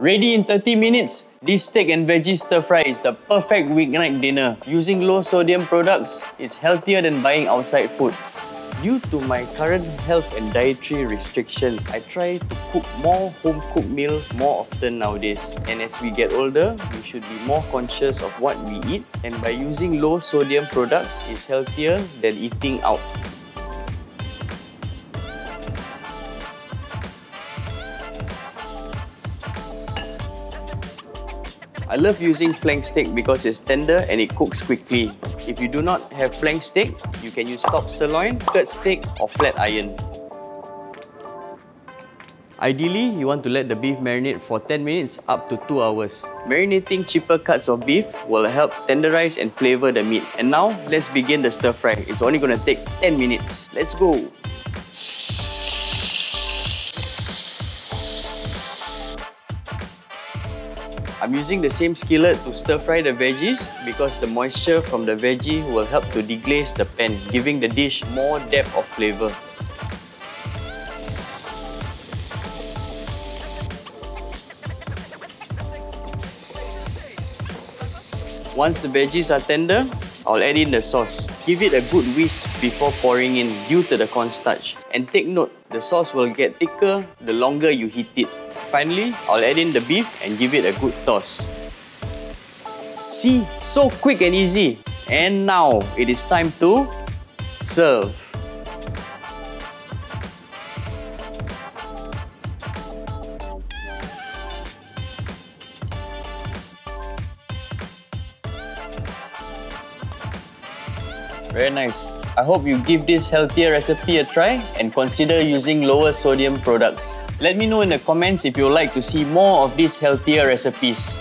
Ready in 30 minutes, this steak and veggie stir fry is the perfect weeknight dinner. Using low sodium products, it's healthier than buying outside food. Due to my current health and dietary restrictions, I try to cook more home-cooked meals more often nowadays. And as we get older, we should be more conscious of what we eat. And by using low sodium products, it's healthier than eating out. I love using flank steak because it's tender and it cooks quickly. If you do not have flank steak, you can use top sirloin, skirt steak or flat iron. Ideally, you want to let the beef marinate for 10 minutes up to 2 hours. Marinating cheaper cuts of beef will help tenderize and flavour the meat. And now, let's begin the stir fry. It's only going to take 10 minutes. Let's go! I'm using the same skillet to stir fry the veggies because the moisture from the veggie will help to deglaze the pan, giving the dish more depth of flavour. Once the veggies are tender, I'll add in the sauce. Give it a good whisk before pouring in due to the cornstarch. And take note, the sauce will get thicker the longer you heat it. Finally, I'll add in the beef and give it a good toss. See, so quick and easy. And now, it is time to serve. Very nice. I hope you give this healthier recipe a try and consider using lower sodium products. Let me know in the comments if you would like to see more of these healthier recipes.